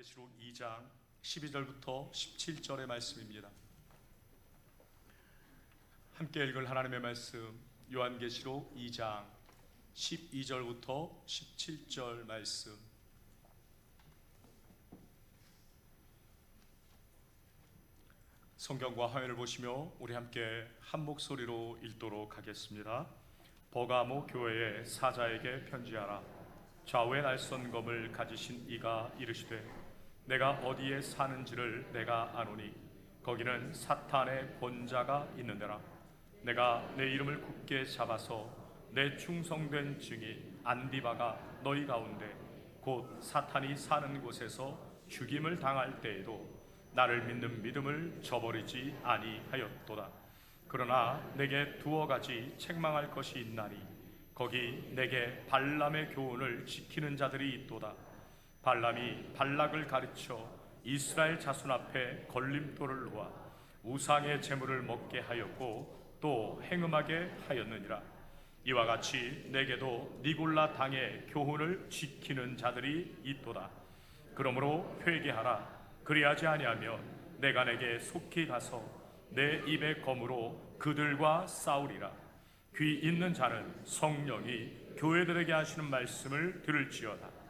요한계시록 2장 12절부터 17절의 말씀입니다. 함께 읽을 하나님의 말씀, 요한계시록 2장 12절부터 17절 말씀. 성경과 화면을 보시며 우리 함께 한 목소리로 읽도록 하겠습니다. 버가모 교회의 사자에게 편지하라. 좌우의 날선 검을 가지신 이가 이르시되 내가 어디에 사는지를 내가 아노니 거기는 사탄의 권자가 있는데라. 내가 내 이름을 굳게 잡아서 내 충성된 증인 안디바가 너희 가운데 곧 사탄이 사는 곳에서 죽임을 당할 때에도 나를 믿는 믿음을 저버리지 아니하였도다. 그러나 내게 두어 가지 책망할 것이 있나니 거기 내게 발람의 교훈을 지키는 자들이 있도다. 발람이 발락을 가르쳐 이스라엘 자손 앞에 걸림돌을 놓아 우상의 제물을 먹게 하였고 또 행음하게 하였느니라. 이와 같이 내게도 니골라 당의 교훈을 지키는 자들이 있도다. 그러므로 회개하라. 그리하지 아니하면 내가 내게 속히 가서 내 입의 검으로 그들과 싸우리라. 귀 있는 자는 성령이 교회들에게 하시는 말씀을 들을지어다.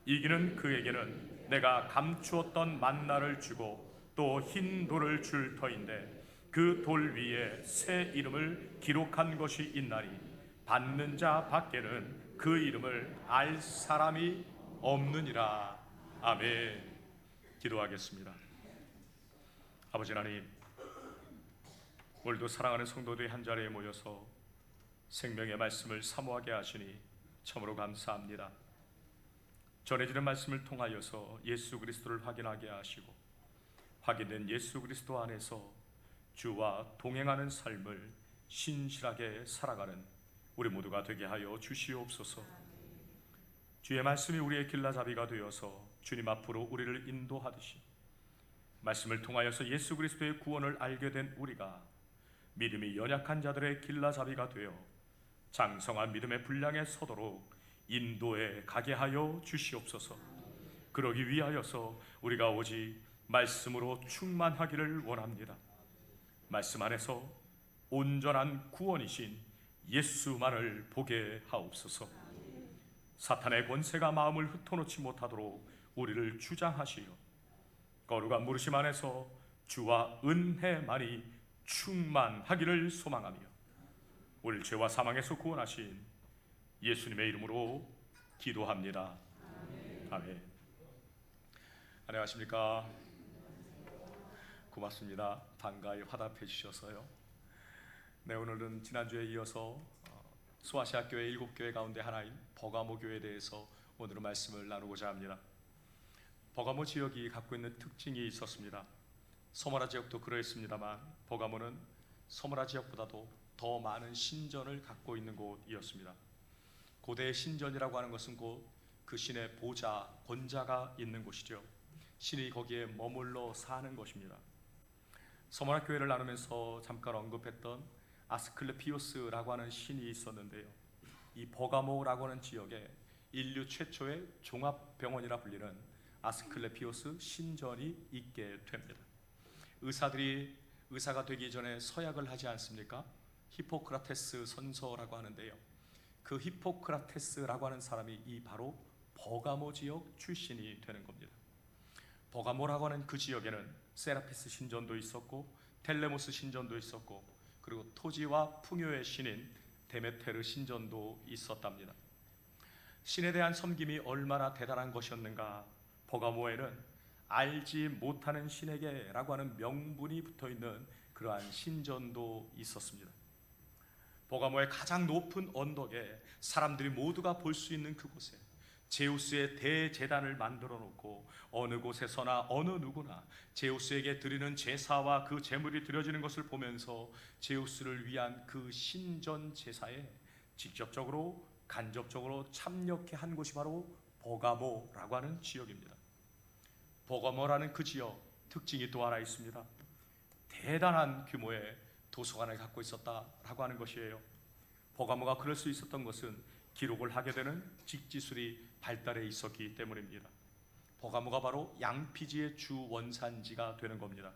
이기는 그에게는 내가 감추었던 만나를 주고 또 흰 돌을 줄 터인데 그 돌 위에 새 이름을 기록한 것이 있나니 받는 자 밖에는 그 이름을 알 사람이 없느니라. 아멘. 기도하겠습니다. 아버지 하나님, 오늘도 사랑하는 성도들이 한자리에 모여서 생명의 말씀을 사모하게 하시니 참으로 감사합니다. 전해지는 말씀을 통하여서 예수 그리스도를 확인하게 하시고 확인된 예수 그리스도 안에서 주와 동행하는 삶을 신실하게 살아가는 우리 모두가 되게 하여 주시옵소서. 주의 말씀이 우리의 길라잡이가 되어서 주님 앞으로 우리를 인도하듯이 말씀을 통하여서 예수 그리스도의 구원을 알게 된 우리가 믿음이 연약한 자들의 길라잡이가 되어 장성한 믿음의 분량에 서도록 인도에 가게 하여 주시옵소서. 그러기 위하여서 우리가 오직 말씀으로 충만하기를 원합니다. 말씀 안에서 온전한 구원이신 예수만을 보게 하옵소서. 사탄의 권세가 마음을 흩어놓지 못하도록 우리를 주장하시어 거룩한 부르심 안에서 주와 은혜만이 충만하기를 소망하며 우리를 죄와 사망에서 구원하신 예수님의 이름으로 기도합니다. 아멘. 안녕하십니까? 고맙습니다. 반가이 화답해 주셔서요. 네, 오늘은 지난주에 이어서 소아시아 교회 7교회 가운데 하나인 버가모 교회에 대해서 오늘은 말씀을 나누고자 합니다. 버가모 지역이 갖고 있는 특징이 있었습니다. 서머나 지역도 그러했습니다만 버가모는 서머나 지역보다도 더 많은 신전을 갖고 있는 곳이었습니다. 고대의 신전이라고 하는 것은 곧 그 신의 보좌, 권자가 있는 곳이죠. 신이 거기에 머물러 사는 것입니다. 서머나 교회를 나누면서 잠깐 언급했던 아스클레피오스라고 하는 신이 있었는데요, 이 버가모라고 하는 지역에 인류 최초의 종합병원이라 불리는 아스클레피오스 신전이 있게 됩니다. 의사들이 의사가 되기 전에 서약을 하지 않습니까? 히포크라테스 선서라고 하는데요, 그 히포크라테스라고 하는 사람이 이 바로 버가모 지역 출신이 되는 겁니다. 버가모라고 하는 그 지역에는 세라피스 신전도 있었고 텔레모스 신전도 있었고 그리고 토지와 풍요의 신인 데메테르 신전도 있었답니다. 신에 대한 섬김이 얼마나 대단한 것이었는가. 버가모에는 알지 못하는 신에게 라고 하는 명분이 붙어있는 그러한 신전도 있었습니다. 버가모의 가장 높은 언덕에 사람들이 모두가 볼 수 있는 그곳에 제우스의 대제단을 만들어 놓고 어느 곳에서나 어느 누구나 제우스에게 드리는 제사와 그 제물이 드려지는 것을 보면서 제우스를 위한 그 신전 제사에 직접적으로 간접적으로 참여케 한 곳이 바로 버가모라고 하는 지역입니다. 버가모라는 그 지역 특징이 또 하나 있습니다. 대단한 규모의 도서관을 갖고 있었다라고 하는 것이에요. 버가모가 그럴 수 있었던 것은 기록을 하게 되는 직지술이 발달해 있었기 때문입니다. 버가모가 바로 양피지의 주 원산지가 되는 겁니다.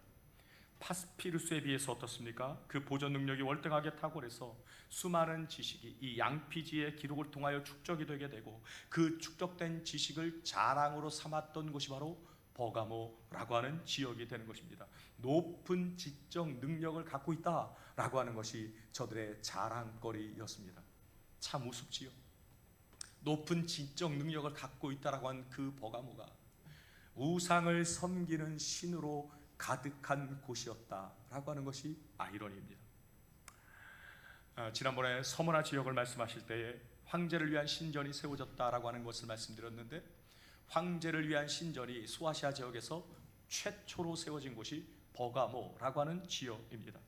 파스피루스에 비해서 어떻습니까? 그 보존 능력이 월등하게 탁월해서 수많은 지식이 이 양피지의 기록을 통하여 축적이 되게 되고, 그 축적된 지식을 자랑으로 삼았던 곳이 바로 버가모라고 하는 지역이 되는 것입니다. 높은 지적 능력을 갖고 있다라고 하는 것이 저들의 자랑거리였습니다. 참 우습지요. 높은 지적 능력을 갖고 있다라고 한 그 버가모가 우상을 섬기는 신으로 가득한 곳이었다라고 하는 것이 아이러니입니다. 지난번에 서머나 지역을 말씀하실 때에 황제를 위한 신전이 세워졌다라고 하는 것을 말씀드렸는데, 황제를 위한 신전이 소아시아 지역에서 최초로 세워진 곳이 버가모라고 하는 지역입니다.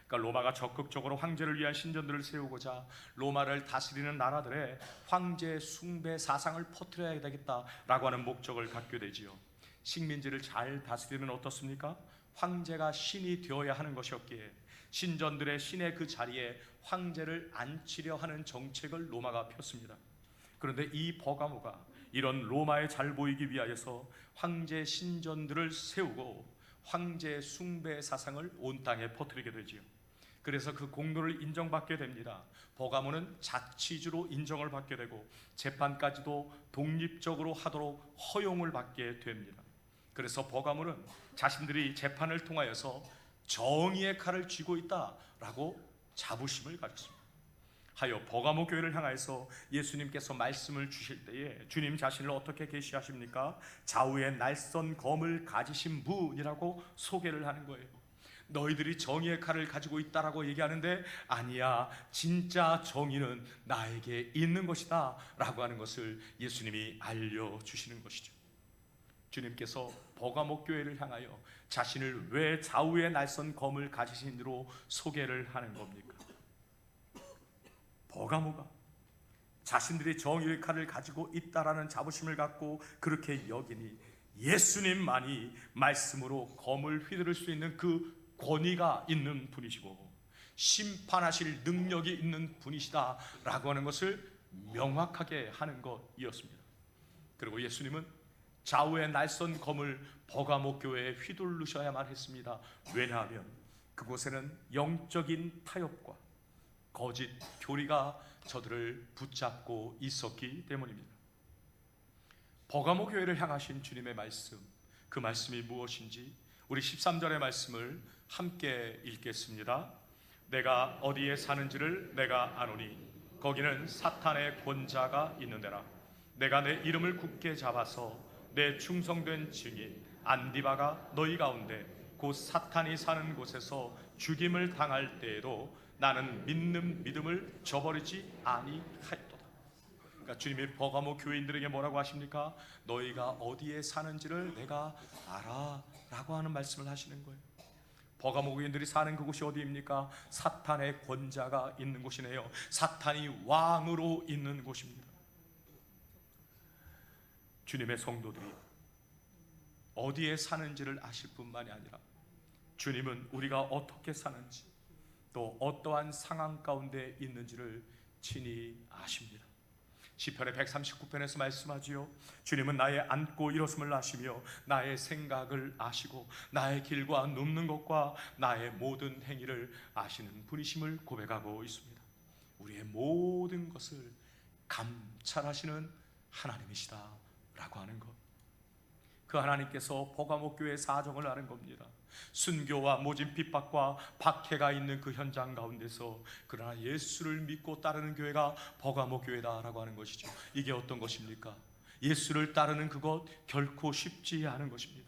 그러니까 로마가 적극적으로 황제를 위한 신전들을 세우고자 로마를 다스리는 나라들의 황제 숭배 사상을 퍼뜨려야 되겠다라고 하는 목적을 갖게 되지요. 식민지를 잘 다스리면 어떻습니까? 황제가 신이 되어야 하는 것이었기에 신전들의 신의 그 자리에 황제를 앉히려 하는 정책을 로마가 폈습니다. 그런데 이 버가모가 이런 로마에 잘 보이기 위하여서 황제 신전들을 세우고 황제 숭배 사상을 온 땅에 퍼뜨리게 되지요. 그래서 그 공로를 인정받게 됩니다. 버가모는 자치주로 인정을 받게 되고 재판까지도 독립적으로 하도록 허용을 받게 됩니다. 그래서 버가모는 자신들이 재판을 통하여서 정의의 칼을 쥐고 있다라고 자부심을 가졌습니다. 하여 버가모 교회를 향하여서 예수님께서 말씀을 주실 때에 주님 자신을 어떻게 계시하십니까? 좌우에 날선 검을 가지신 분이라고 소개를 하는 거예요. 너희들이 정의의 칼을 가지고 있다라고 얘기하는데, 아니야, 진짜 정의는 나에게 있는 것이다 라고 하는 것을 예수님이 알려주시는 것이죠. 주님께서 버가모 교회를 향하여 자신을 왜 좌우에 날선 검을 가지신 이로 소개를 하는 겁니까? 버가모가 자신들이 정의의 칼을 가지고 있다라는 자부심을 갖고 그렇게 여기니 예수님만이 말씀으로 검을 휘두를 수 있는 그 권위가 있는 분이시고 심판하실 능력이 있는 분이시다라고 하는 것을 명확하게 하는 것이었습니다. 그리고 예수님은 좌우에 날선 검을 버가모 교회에 휘두르셔야만 했습니다. 왜냐하면 그곳에는 영적인 타협과 거짓 교리가 저들을 붙잡고 있었기 때문입니다. 버가모 교회를 향하신 주님의 말씀, 그 말씀이 무엇인지 우리 13절의 말씀을 함께 읽겠습니다. 내가 어디에 사는지를 내가 아노니 거기는 사탄의 권자가 있는 데라. 내가 내 이름을 굳게 잡아서 내 충성된 증인 안디바가 너희 가운데 곧 사탄이 사는 곳에서 죽임을 당할 때에도 나는 믿는 믿음을 저버리지 아니하였도다. 그러니까 주님이 버가모 교인들에게 뭐라고 하십니까? 너희가 어디에 사는지를 내가 알아 라고 하는 말씀을 하시는 거예요. 버가모 교인들이 사는 그곳이 어디입니까? 사탄의 권자가 있는 곳이네요. 사탄이 왕으로 있는 곳입니다. 주님의 성도들이 어디에 사는지를 아실 뿐만이 아니라 주님은 우리가 어떻게 사는지 또 어떠한 상황 가운데 있는지를 친히 아십니다. 시편의 139편에서 말씀하지요. 주님은 나의 앉고 일어섬을 아시며 나의 생각을 아시고 나의 길과 눕는 것과 나의 모든 행위를 아시는 분이심을 고백하고 있습니다. 우리의 모든 것을 감찰하시는 하나님이시다 라고 하는 것, 그 하나님께서 버가모 교회의 사정을 아는 겁니다. 순교와 모진 핍박과 박해가 있는 그 현장 가운데서 그러나 예수를 믿고 따르는 교회가 버가모 교회다라고 하는 것이죠. 이게 어떤 것입니까? 예수를 따르는 그것 결코 쉽지 않은 것입니다.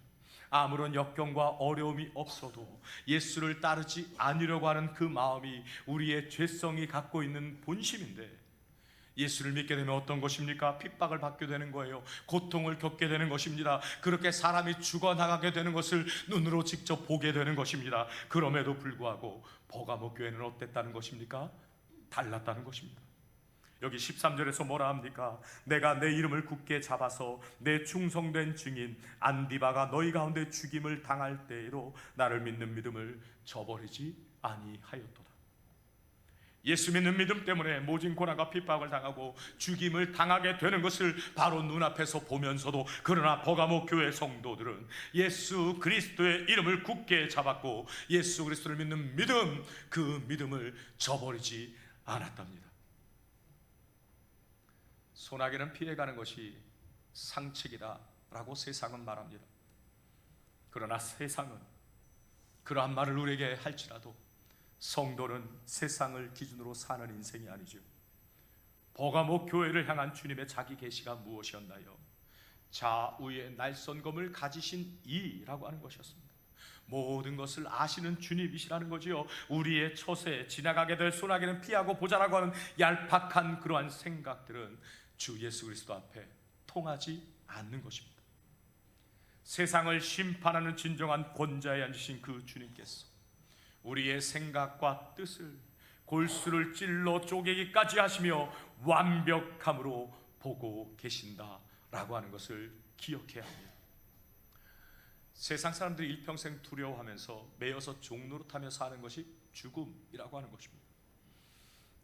아무런 역경과 어려움이 없어도 예수를 따르지 않으려고 하는 그 마음이 우리의 죄성이 갖고 있는 본심인데, 예수를 믿게 되면 어떤 것입니까? 핍박을 받게 되는 거예요. 고통을 겪게 되는 것입니다. 그렇게 사람이 죽어나가게 되는 것을 눈으로 직접 보게 되는 것입니다. 그럼에도 불구하고 버가모 교회는 어땠다는 것입니까? 달랐다는 것입니다. 여기 13절에서 뭐라 합니까? 내가 내 이름을 굳게 잡아서 내 충성된 증인 안디바가 너희 가운데 죽임을 당할 때에도 나를 믿는 믿음을 저버리지 아니하였도다. 예수 믿는 믿음 때문에 모진 고난과 핍박을 당하고 죽임을 당하게 되는 것을 바로 눈앞에서 보면서도, 그러나 버가모 교회 성도들은 예수 그리스도의 이름을 굳게 잡았고 예수 그리스도를 믿는 믿음, 그 믿음을 저버리지 않았답니다. 소나기는 피해가는 것이 상책이다 라고 세상은 말합니다. 그러나 세상은 그러한 말을 우리에게 할지라도 성도는 세상을 기준으로 사는 인생이 아니죠. 버가모 교회를 향한 주님의 자기 계시가 무엇이었나요? 좌우의 날선검을 가지신 이라고 하는 것이었습니다. 모든 것을 아시는 주님이시라는 거지요. 우리의 처세, 지나가게 될 소나기는 피하고 보자라고 하는 얄팍한 그러한 생각들은 주 예수 그리스도 앞에 통하지 않는 것입니다. 세상을 심판하는 진정한 권자에 앉으신 그 주님께서 우리의 생각과 뜻을 골수를 찔러 쪼개기까지 하시며 완벽함으로 보고 계신다라고 하는 것을 기억해야 합니다. 세상 사람들이 일평생 두려워하면서 매여서 종노릇하며 사는 것이 죽음이라고 하는 것입니다.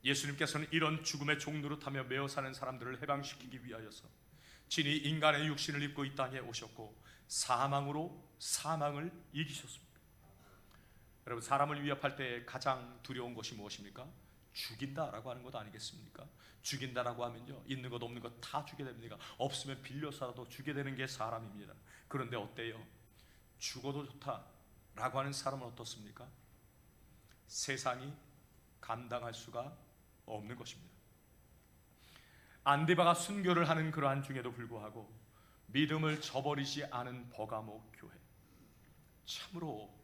예수님께서는 이런 죽음의 종노릇하며 매여 사는 사람들을 해방시키기 위하여서 친히 인간의 육신을 입고 이 땅에 오셨고 사망으로 사망을 이기셨습니다. 여러분, 사람을 위협할 때 가장 두려운 것이 무엇입니까? 죽인다라고 하는 것 아니겠습니까? 죽인다라고 하면요, 있는 것 없는 것 다 주게 됩니다. 없으면 빌려서라도 주게 되는 게 사람입니다. 그런데 어때요? 죽어도 좋다라고 하는 사람은 어떻습니까? 세상이 감당할 수가 없는 것입니다. 안디바가 순교를 하는 그러한 중에도 불구하고 믿음을 저버리지 않은 버가모 교회, 참으로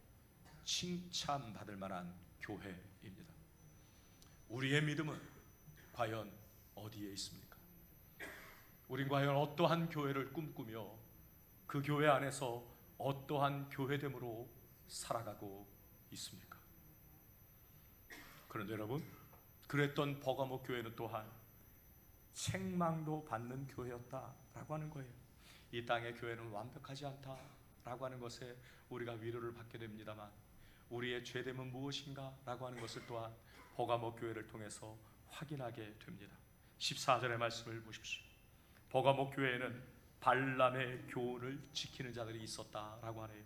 칭찬받을 만한 교회입니다. 우리의 믿음은 과연 어디에 있습니까? 우린 과연 어떠한 교회를 꿈꾸며 그 교회 안에서 어떠한 교회됨으로 살아가고 있습니까? 그런데 여러분, 그랬던 버가모 교회는 또한 책망도 받는 교회였다라고 하는 거예요. 이 땅의 교회는 완벽하지 않다라고 하는 것에 우리가 위로를 받게 됩니다만, 우리의 죄됨은 무엇인가 라고 하는 것을 또한 버가모 교회를 통해서 확인하게 됩니다. 14절의 말씀을 보십시오. 버가모 교회에는 발람의 교훈을 지키는 자들이 있었다라고 하네요.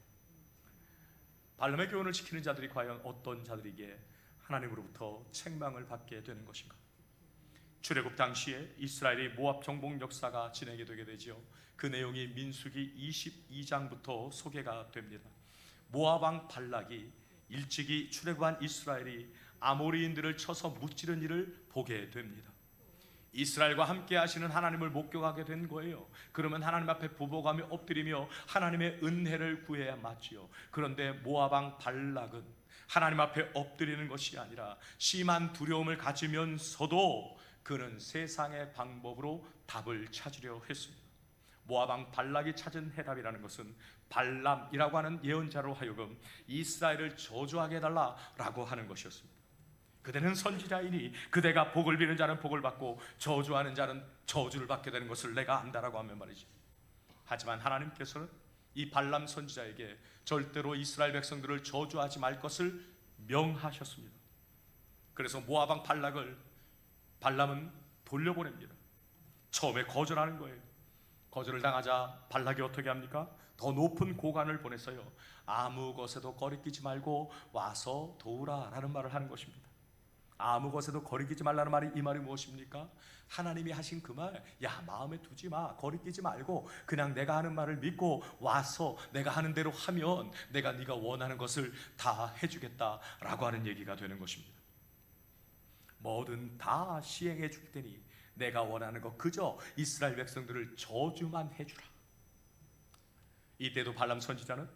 발람의 교훈을 지키는 자들이 과연 어떤 자들이기에 하나님으로부터 책망을 받게 되는 것인가? 출애굽 당시에 이스라엘의 모압 정복 역사가 진행이 되게 되죠. 그 내용이 민수기 22장부터 소개가 됩니다. 모압 왕 발락이 일찍이 출애굽한 이스라엘이 아모리인들을 쳐서 무찌른 일을 보게 됩니다. 이스라엘과 함께 하시는 하나님을 목격하게 된 거예요. 그러면 하나님 앞에 부복하며 엎드리며 하나님의 은혜를 구해야 맞지요. 그런데 모압 왕 발락은 하나님 앞에 엎드리는 것이 아니라 심한 두려움을 가지면서도 그는 세상의 방법으로 답을 찾으려 했습니다. 모압 왕 발락이 찾은 해답이라는 것은 발람이라고 하는 예언자로 하여금 이스라엘을 저주하게 해달라라고 하는 것이었습니다. 그대는 선지자이니 그대가 복을 비는 자는 복을 받고 저주하는 자는 저주를 받게 되는 것을 내가 안다라고 하면 말이지. 하지만 하나님께서는 이 발람 선지자에게 절대로 이스라엘 백성들을 저주하지 말 것을 명하셨습니다. 그래서 모압 왕 발람은 돌려보냅니다. 처음에 거절하는 거예요. 거절을 당하자 발락이 어떻게 합니까? 더 높은 고관을 보냈어요. 아무 것에도 거리끼지 말고 와서 도우라 라는 말을 하는 것입니다. 아무 것에도 거리끼지 말라는 말이, 이 말이 무엇입니까? 하나님이 하신 그 말, 야 마음에 두지 마, 거리끼지 말고 그냥 내가 하는 말을 믿고 와서 내가 하는 대로 하면 내가 네가 원하는 것을 다 해주겠다라고 하는 얘기가 되는 것입니다. 뭐든 다 시행해 줄 테니 내가 원하는 거 그저 이스라엘 백성들을 저주만 해주라. 이때도 발람 선지자는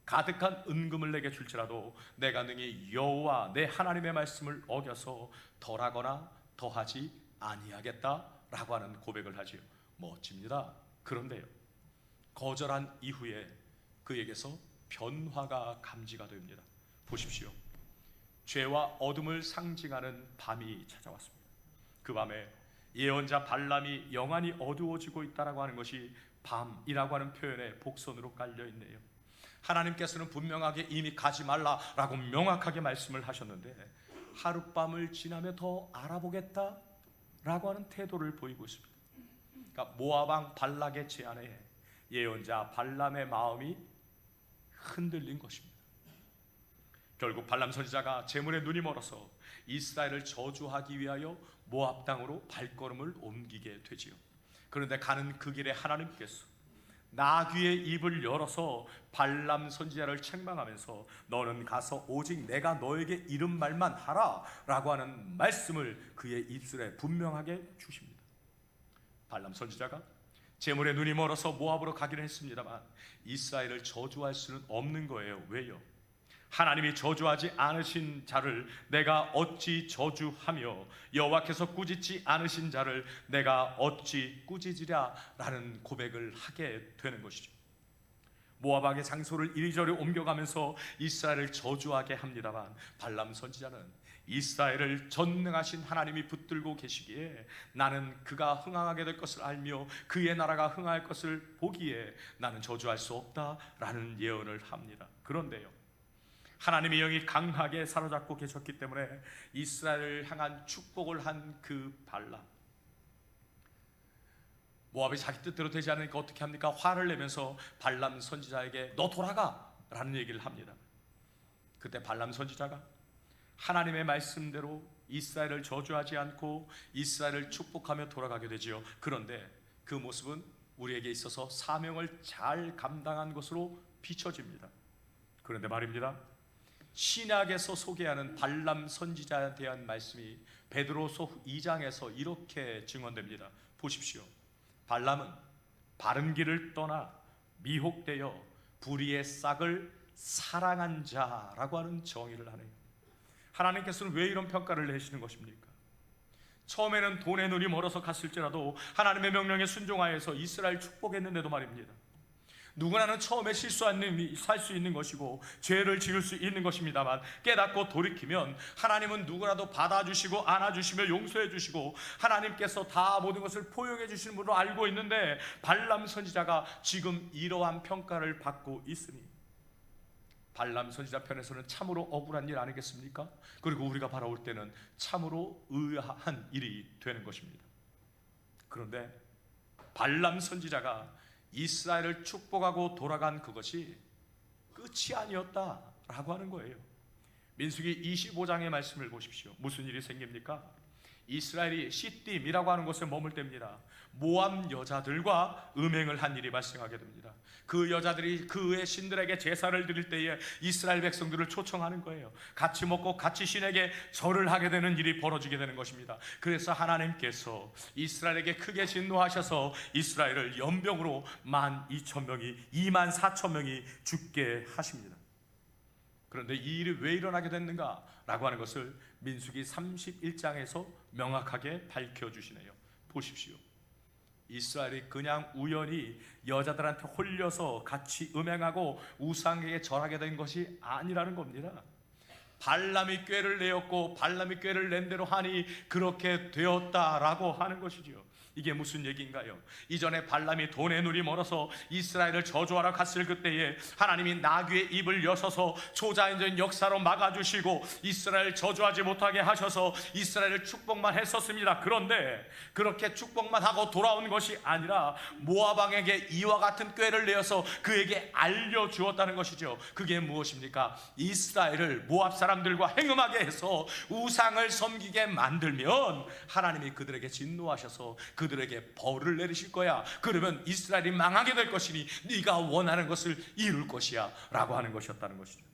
가득한 은금을 내게 줄지라도 내가 능히 여호와 내 하나님의 말씀을 어겨서 덜하거나 더하지 아니하겠다라고 하는 고백을 하지요. 멋집니다. 그런데요, 거절한 이후에 그에게서 변화가 감지가 됩니다. 보십시오. 죄와 어둠을 상징하는 밤이 찾아왔습니다. 그 밤에 예언자 발람이 영안이 어두워지고 있다라고 하는 것이 밤이라고 하는 표현의 복선으로 깔려있네요. 하나님께서는 분명하게 이미 가지 말라라고 명확하게 말씀을 하셨는데 하룻밤을 지나며 더 알아보겠다라고 하는 태도를 보이고 있습니다. 그러니까 모압 왕 발락의 제안에 예언자 발람의 마음이 흔들린 것입니다. 결국 발람 선지자가 재물에 눈이 멀어서 이스라엘을 저주하기 위하여 모압 땅으로 발걸음을 옮기게 되지요. 그런데 가는 그 길에 하나님께서 나귀의 입을 열어서 발람 선지자를 책망하면서 너는 가서 오직 내가 너에게 이른 말만 하라 라고 하는 말씀을 그의 입술에 분명하게 주십니다. 발람 선지자가 재물에 눈이 멀어서 모압으로 가기는 했습니다만 이스라엘을 저주할 수는 없는 거예요. 왜요? 하나님이 저주하지 않으신 자를 내가 어찌 저주하며 여호와께서 꾸짖지 않으신 자를 내가 어찌 꾸짖으랴 라는 고백을 하게 되는 것이죠. 모압 왕의 장소를 이리저리 옮겨가면서 이스라엘을 저주하게 합니다만 발람 선지자는 이스라엘을 전능하신 하나님이 붙들고 계시기에 나는 그가 흥황하게 될 것을 알며 그의 나라가 흥할 것을 보기에 나는 저주할 수 없다라는 예언을 합니다. 그런데요, 하나님의 영이 강하게 사로잡고 계셨기 때문에 이스라엘을 향한 축복을 한 그 발람, 모압이 자기 뜻대로 되지 않으니까 어떻게 합니까? 화를 내면서 발람 선지자에게 너 돌아가 라는 얘기를 합니다. 그때 발람 선지자가 하나님의 말씀대로 이스라엘을 저주하지 않고 이스라엘을 축복하며 돌아가게 되지요. 그런데 그 모습은 우리에게 있어서 사명을 잘 감당한 것으로 비춰집니다. 그런데 말입니다, 신약에서 소개하는 발람 선지자에 대한 말씀이 베드로서 2장에서 이렇게 증언됩니다. 보십시오. 발람은 바른 길을 떠나 미혹되어 불의의 싹을 사랑한 자라고 하는 정의를 하네요. 하나님께서는 왜 이런 평가를 내시는 것입니까? 처음에는 돈의 눈이 멀어서 갔을지라도 하나님의 명령에 순종하여서 이스라엘 축복했는데도 말입니다, 누구나는 처음에 실수하는 살 수 있는 것이고 죄를 지을 수 있는 것입니다만 깨닫고 돌이키면 하나님은 누구라도 받아주시고 안아주시며 용서해주시고 하나님께서 다 모든 것을 포용해 주시는 분으로 알고 있는데 발람 선지자가 지금 이러한 평가를 받고 있으니 발람 선지자 편에서는 참으로 억울한 일 아니겠습니까? 그리고 우리가 바라볼 때는 참으로 의아한 일이 되는 것입니다. 그런데 발람 선지자가 이스라엘을 축복하고 돌아간 그것이 끝이 아니었다라고 하는 거예요. 민수기 25장의 말씀을 보십시오. 무슨 일이 생깁니까? 이스라엘이 시딤이라고 하는 곳에 머물 때입니다. 모압 여자들과 음행을 한 일이 발생하게 됩니다. 그 여자들이 그의 신들에게 제사를 드릴 때에 이스라엘 백성들을 초청하는 거예요. 같이 먹고 같이 신에게 절을 하게 되는 일이 벌어지게 되는 것입니다. 그래서 하나님께서 이스라엘에게 크게 진노하셔서 이스라엘을 연병으로 12,000명이 24,000명이 죽게 하십니다. 그런데 이 일이 왜 일어나게 됐는가 라고 하는 것을 민수기 31장에서 명확하게 밝혀주시네요. 보십시오. 이스라엘이 그냥 우연히 여자들한테 홀려서 같이 음행하고 우상에게 절하게 된 것이 아니라는 겁니다. 발람이 꾀를 내었고 발람이 꾀를 낸 대로 하니 그렇게 되었다라고 하는 것이죠. 이게 무슨 얘기인가요? 이전에 발람이 돈의 눈이 멀어서 이스라엘을 저주하러 갔을 그때에 하나님이 나귀의 입을 여셔서 초자연적인 역사로 막아주시고 이스라엘 저주하지 못하게 하셔서 이스라엘을 축복만 했었습니다. 그런데 그렇게 축복만 하고 돌아온 것이 아니라 모압 왕에게 이와 같은 꾀를 내어서 그에게 알려주었다는 것이죠. 그게 무엇입니까? 이스라엘을 모압 사람들과 행음하게 해서 우상을 섬기게 만들면 하나님이 그들에게 진노하셔서 그들에게 벌을 내리실 거야. 그러면 이스라엘이 망하게 될 것이니 네가 원하는 것을 이룰 것이야 라고 하는 것이었다는 것이죠.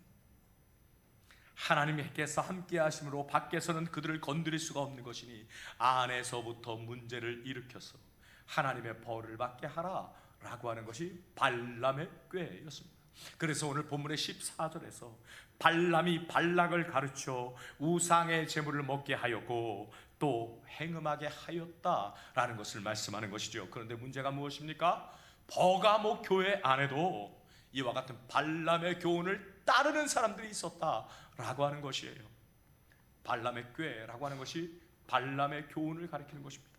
하나님께서 함께 하심으로 밖에서는 그들을 건드릴 수가 없는 것이니 안에서부터 문제를 일으켜서 하나님의 벌을 받게 하라 라고 하는 것이 발람의 꾀였습니다. 그래서 오늘 본문의 14절에서 발람이 발락을 가르쳐 우상의 제물을 먹게 하였고 또 행음하게 하였다라는 것을 말씀하는 것이죠. 그런데 문제가 무엇입니까? 버가모 교회 안에도 이와 같은 발람의 교훈을 따르는 사람들이 있었다라고 하는 것이에요. 발람의 꾀라고 하는 것이 발람의 교훈을 가리키는 것입니다.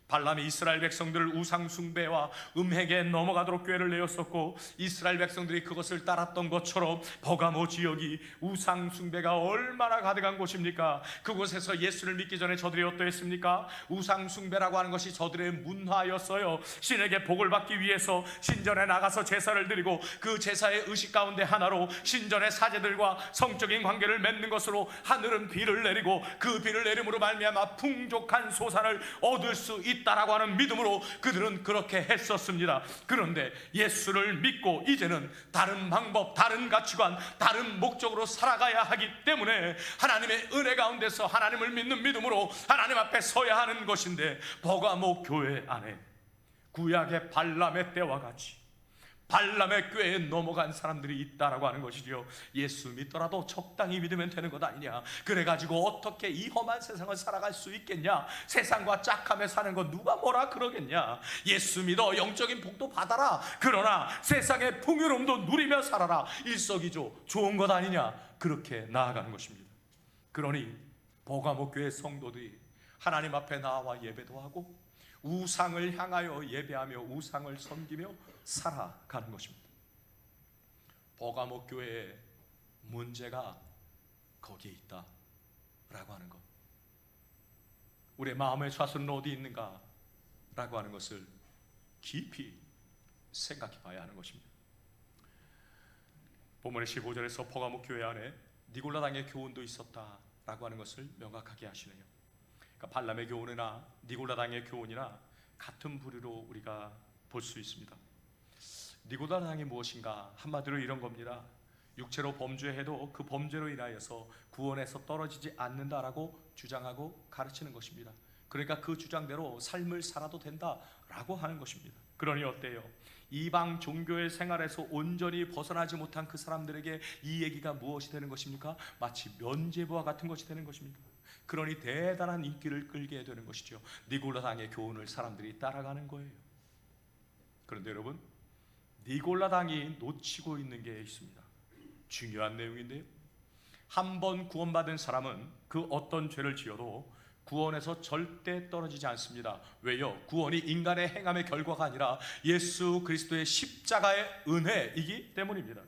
발람이 이스라엘 백성들을 우상 숭배와 음행에 넘어가도록 꾀를 내었었고, 이스라엘 백성들이 그것을 따랐던 것처럼 버가모 지역이 우상 숭배가 얼마나 가득한 곳입니까? 그곳에서 예수를 믿기 전에 저들이 어떠했습니까? 우상 숭배라고 하는 것이 저들의 문화였어요. 신에게 복을 받기 위해서 신전에 나가서 제사를 드리고, 그 제사의 의식 가운데 하나로 신전의 사제들과 성적인 관계를 맺는 것으로 하늘은 비를 내리고, 그 비를 내림으로 말미암아 풍족한 소산을 얻을 수 있다라고 하는 믿음으로 그들은 그렇게 했었습니다. 그런데 예수를 믿고 이제는 다른 방법, 다른 가치관, 다른 목적으로 살아가야 하기 때문에 하나님의 은혜 가운데서 하나님을 믿는 믿음으로 하나님 앞에 서야 하는 것인데, 버가모 교회 안에 구약의 발람의 때와 같이 발람의 꾀에 넘어간 사람들이 있다라고 하는 것이지요. 예수 믿더라도 적당히 믿으면 되는 것 아니냐, 그래가지고 어떻게 이 험한 세상을 살아갈 수 있겠냐, 세상과 짝하며 사는 거 누가 뭐라 그러겠냐, 예수 믿어 영적인 복도 받아라, 그러나 세상의 풍요로움도 누리며 살아라, 일석이조 좋은 것 아니냐, 그렇게 나아가는 것입니다. 그러니 버가모 교회 성도들이 하나님 앞에 나와 예배도 하고 우상을 향하여 예배하며 우상을 섬기며 살아가는 것입니다. 버가모 교회의 문제가 거기에 있다라고 하는 것, 우리의 마음의 좌선은 어디 있는가 라고 하는 것을 깊이 생각해 봐야 하는 것입니다. 본문의 15절에서 버가모 교회 안에 니골라당의 교훈도 있었다라고 하는 것을 명확하게 하시네요. 그러니까 발람의 교훈이나 니골라당의 교훈이나 같은 부류로 우리가 볼 수 있습니다. 니골라당이 무엇인가? 한마디로 이런 겁니다. 육체로 범죄해도 그 범죄로 인하여서 구원에서 떨어지지 않는다라고 주장하고 가르치는 것입니다. 그러니까 그 주장대로 삶을 살아도 된다라고 하는 것입니다. 그러니 어때요? 이방 종교의 생활에서 온전히 벗어나지 못한 그 사람들에게 이 얘기가 무엇이 되는 것입니까? 마치 면죄부와 같은 것이 되는 것입니다. 그러니 대단한 인기를 끌게 되는 것이죠. 니골라당의 교훈을 사람들이 따라가는 거예요. 그런데 여러분, 니골라당이 놓치고 있는 게 있습니다. 중요한 내용인데요, 한 번 구원받은 사람은 그 어떤 죄를 지어도 구원에서 절대 떨어지지 않습니다. 왜요? 구원이 인간의 행함의 결과가 아니라 예수 그리스도의 십자가의 은혜이기 때문입니다.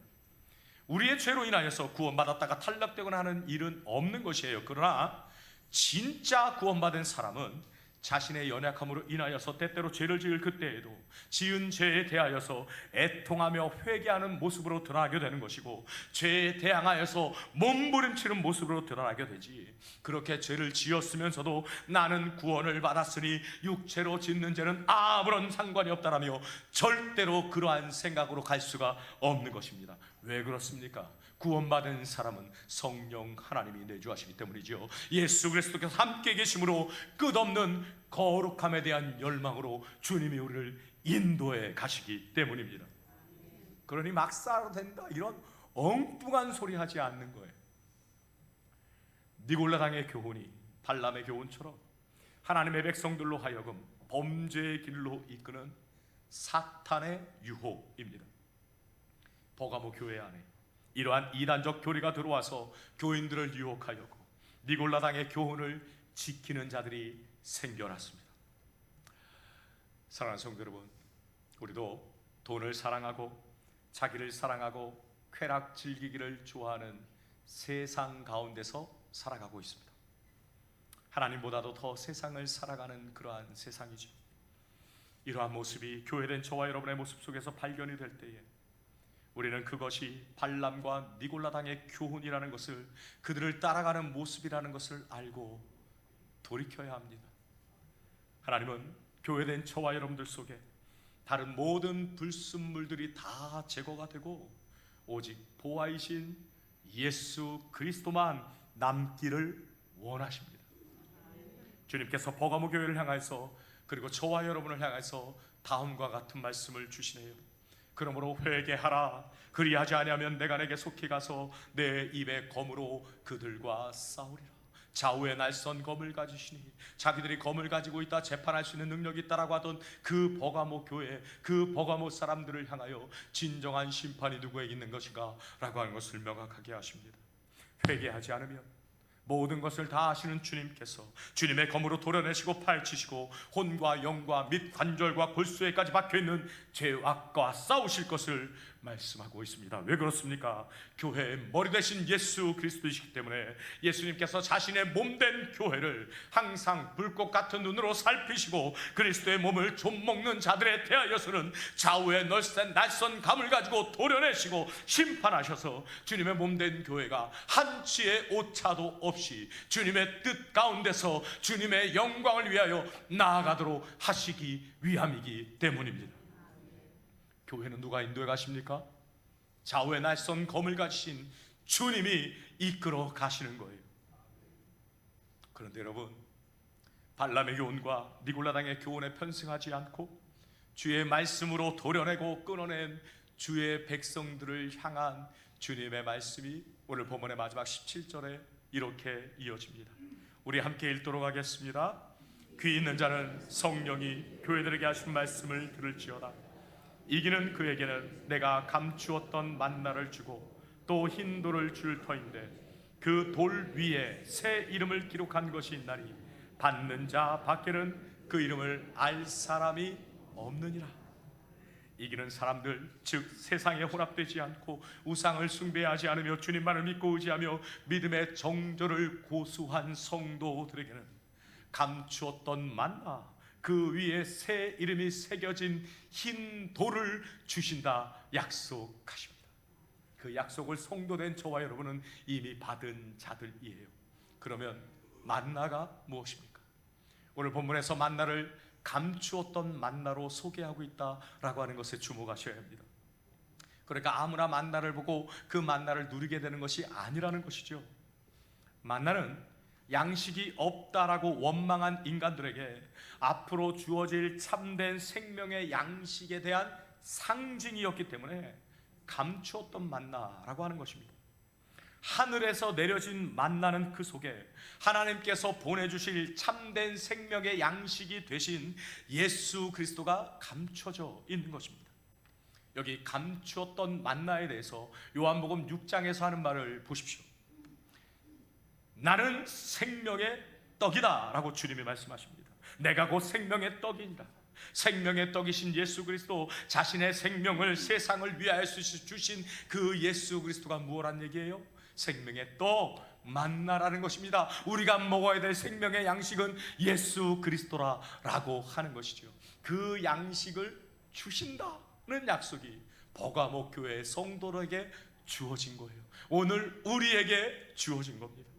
우리의 죄로 인하여서 구원받았다가 탈락되거나 하는 일은 없는 것이에요. 그러나 진짜 구원받은 사람은 자신의 연약함으로 인하여서 때때로 죄를 지을 그때에도 지은 죄에 대하여서 애통하며 회개하는 모습으로 드러나게 되는 것이고, 죄에 대항하여서 몸부림치는 모습으로 드러나게 되지, 그렇게 죄를 지었으면서도 나는 구원을 받았으니 육체로 짓는 죄는 아무런 상관이 없다라며 절대로 그러한 생각으로 갈 수가 없는 것입니다. 왜 그렇습니까? 구원받은 사람은 성령 하나님이 내주하시기 때문이죠. 예수 그리스도께서 함께 계심으로 끝없는 거룩함에 대한 열망으로 주님이 우리를 인도해 가시기 때문입니다. 그러니 막 살아도 된다 이런 엉뚱한 소리 하지 않는 거예요. 니골라당의 교훈이 발람의 교훈처럼 하나님의 백성들로 하여금 범죄의 길로 이끄는 사탄의 유혹입니다. 버가모 교회 안에 이러한 이단적 교리가 들어와서 교인들을 유혹하였고 니골라당의 교훈을 지키는 자들이 생겨났습니다. 사랑하는 성도 여러분, 우리도 돈을 사랑하고 자기를 사랑하고 쾌락 즐기기를 좋아하는 세상 가운데서 살아가고 있습니다. 하나님보다도 더 세상을 살아가는 그러한 세상이죠. 이러한 모습이 교회된 저와 여러분의 모습 속에서 발견이 될 때에 우리는 그것이 발람과 니골라당의 교훈이라는 것을, 그들을 따라가는 모습이라는 것을 알고 돌이켜야 합니다. 하나님은 교회된 저와 여러분들 속에 다른 모든 불순물들이 다 제거가 되고 오직 보아이신 예수 그리스도만 남기를 원하십니다. 주님께서 버가모 교회를 향해서 그리고 저와 여러분을 향해서 다음과 같은 말씀을 주시네요. 그러므로 회개하라. 그리하지 아니하면 내가 내게 속히 가서 내 입의 검으로 그들과 싸우리라. 좌우에 날선 검을 가지시니, 자기들이 검을 가지고 있다 재판할 수 있는 능력이 있다라고 하던 그 버가모 교회, 그 버가모 사람들을 향하여 진정한 심판이 누구에게 있는 것인가 라고 하는 것을 명확하게 하십니다. 회개하지 않으면, 모든 것을 다 아시는 주님께서 주님의 검으로 도려내시고 파헤치시고 혼과 영과 및 관절과 골수에까지 박혀있는 죄악과 싸우실 것을 말씀하고 있습니다. 왜 그렇습니까? 교회의 머리 되신 예수 그리스도이시기 때문에 예수님께서 자신의 몸된 교회를 항상 불꽃 같은 눈으로 살피시고 그리스도의 몸을 좀먹는 자들에 대하여서는 좌우의 낯선 감을 가지고 도려내시고 심판하셔서 주님의 몸된 교회가 한치의 오차도 없이 주님의 뜻 가운데서 주님의 영광을 위하여 나아가도록 하시기 위함이기 때문입니다. 교회는 누가 인도해 가십니까? 좌우의 낯선 검을 가지신 주님이 이끌어 가시는 거예요. 그런데 여러분, 발람의 교훈과 니골라당의 교훈에 편승하지 않고 주의 말씀으로 도려내고 끊어낸 주의 백성들을 향한 주님의 말씀이 오늘 본문의 마지막 17절에 이렇게 이어집니다. 우리 함께 읽도록 하겠습니다. 귀 있는 자는 성령이 교회들에게 하신 말씀을 들을지어다. 이기는 그에게는 내가 감추었던 만나를 주고 또 흰 돌을 줄 터인데 그 돌 위에 새 이름을 기록한 것이 있나니 받는 자 밖에는 그 이름을 알 사람이 없느니라. 이기는 사람들, 즉 세상에 혼합되지 않고 우상을 숭배하지 않으며 주님만을 믿고 의지하며 믿음의 정절을 고수한 성도들에게는 감추었던 만나, 그 위에 새 이름이 새겨진 흰 돌을 주신다 약속하십니다. 그 약속을 성도된 저와 여러분은 이미 받은 자들이에요. 그러면 만나가 무엇입니까? 오늘 본문에서 만나를 감추었던 만나로 소개하고 있다라고 하는 것에 주목하셔야 합니다. 그러니까 아무나 만나를 보고 그 만나를 누리게 되는 것이 아니라는 것이죠. 만나는 양식이 없다라고 원망한 인간들에게 앞으로 주어질 참된 생명의 양식에 대한 상징이었기 때문에 감추었던 만나라고 하는 것입니다. 하늘에서 내려진 만나는 그 속에 하나님께서 보내주실 참된 생명의 양식이 되신 예수 그리스도가 감춰져 있는 것입니다. 여기 감추었던 만나에 대해서 요한복음 6장에서 하는 말을 보십시오. 나는 생명의 떡이다 라고 주님이 말씀하십니다. 내가 곧 생명의 떡이니라. 생명의 떡이신 예수 그리스도, 자신의 생명을 세상을 위하여 주신 그 예수 그리스도가 무엇란 얘기예요? 생명의 떡, 만나라는 것입니다. 우리가 먹어야 될 생명의 양식은 예수 그리스도라고 하는 것이죠. 그 양식을 주신다는 약속이 버가모 교회의 성도들에게 주어진 거예요. 오늘 우리에게 주어진 겁니다.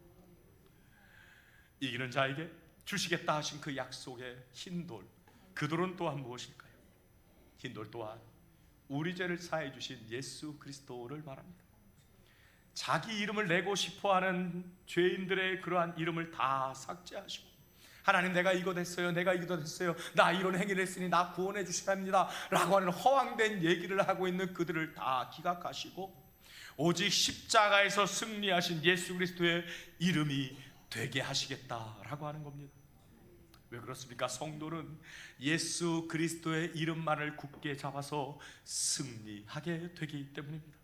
이기는 자에게 주시겠다 하신 그 약속의 흰돌, 그 돌은 또한 무엇일까요? 흰돌 또한 우리 죄를 사해 주신 예수 그리스도를 말합니다. 자기 이름을 내고 싶어하는 죄인들의 그러한 이름을 다 삭제하시고, 하나님 내가 이거 됐어요, 내가 이거 됐어요, 나 이런 행위를 했으니 나 구원해 주셔야 합니다 라고 하는 허황된 얘기를 하고 있는 그들을 다 기각하시고 오직 십자가에서 승리하신 예수 그리스도의 이름이 되게 하시겠다라고 하는 겁니다. 왜 그렇습니까? 성도는 예수 그리스도의 이름만을 굳게 잡아서 승리하게 되기 때문입니다.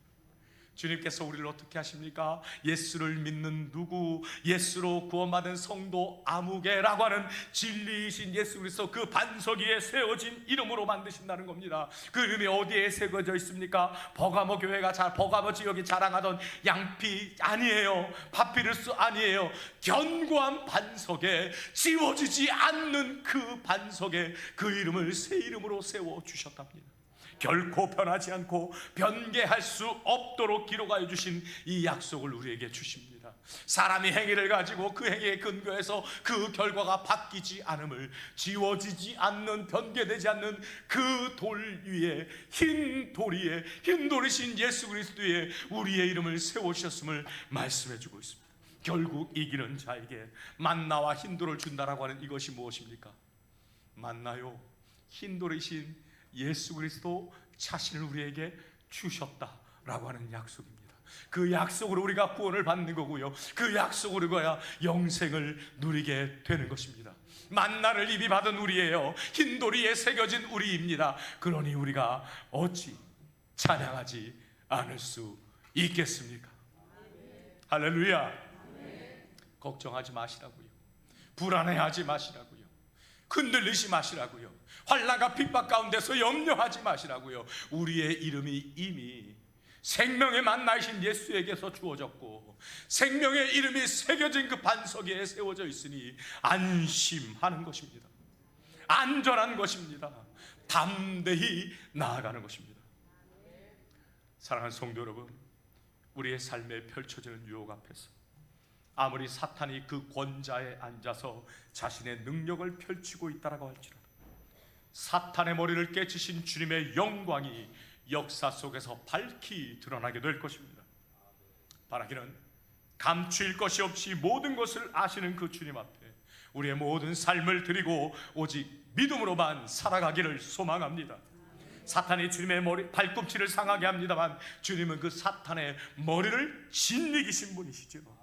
주님께서 우리를 어떻게 하십니까? 예수를 믿는 누구, 예수로 구원받은 성도 아무개라고 하는 진리이신 예수 그리스도 그 반석 위에 세워진 이름으로 만드신다는 겁니다. 그 이름이 어디에 새겨져 있습니까? 버가모 교회가 버가모 지역이 자랑하던 양피 아니에요. 파피루스 아니에요. 견고한 반석에, 지워지지 않는 그 반석에 그 이름을 새 이름으로 세워주셨답니다. 결코 변하지 않고 변개할 수 없도록 기록하여 주신 이 약속을 우리에게 주십니다. 사람이 행위를 가지고 그 행위에 근거해서 그 결과가 바뀌지 않음을, 지워지지 않는, 변개되지 않는 그 돌 위에, 흰 돌 위에, 흰 돌이신 예수 그리스도에 우리의 이름을 세우셨음을 말씀해 주고 있습니다. 결국 이기는 자에게 만나와 흰 돌을 준다라고 하는 이것이 무엇입니까? 만나요, 흰 돌이신 예수 그리스도 자신을 우리에게 주셨다라고 하는 약속입니다. 그 약속으로 우리가 구원을 받는 거고요, 그 약속으로 가야 영생을 누리게 되는 것입니다. 만나를 이미 받은 우리예요. 흰돌이에 새겨진 우리입니다. 그러니 우리가 어찌 찬양하지 않을 수 있겠습니까? 할렐루야. 걱정하지 마시라고요. 불안해하지 마시라고요. 흔들리지 마시라고요. 환난과 핍박 가운데서 염려하지 마시라고요. 우리의 이름이 이미 생명의 만나이신 예수에게서 주어졌고 생명의 이름이 새겨진 그 반석 위에 세워져 있으니 안심하는 것입니다. 안전한 것입니다. 담대히 나아가는 것입니다. 사랑하는 성도 여러분, 우리의 삶에 펼쳐지는 유혹 앞에서 아무리 사탄이 그 권좌에 앉아서 자신의 능력을 펼치고 있다라고 할지라도 사탄의 머리를 깨치신 주님의 영광이 역사 속에서 밝히 드러나게 될 것입니다. 바라기는 감추일 것이 없이 모든 것을 아시는 그 주님 앞에 우리의 모든 삶을 드리고 오직 믿음으로만 살아가기를 소망합니다. 사탄이 주님의 머리 발꿈치를 상하게 합니다만 주님은 그 사탄의 머리를 짓이기신 분이시죠.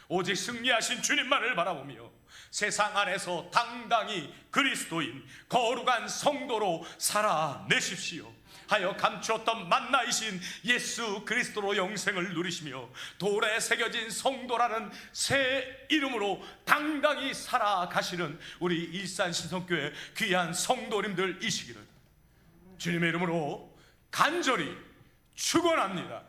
오직 승리하신 주님만을 바라보며 세상 안에서 당당히 그리스도인 거룩한 성도로 살아내십시오 하여 감추었던 만나이신 예수 그리스도로 영생을 누리시며 돌에 새겨진 성도라는 새 이름으로 당당히 살아가시는 우리 일산신성교회 귀한 성도님들이시기를 주님의 이름으로 간절히 축원합니다.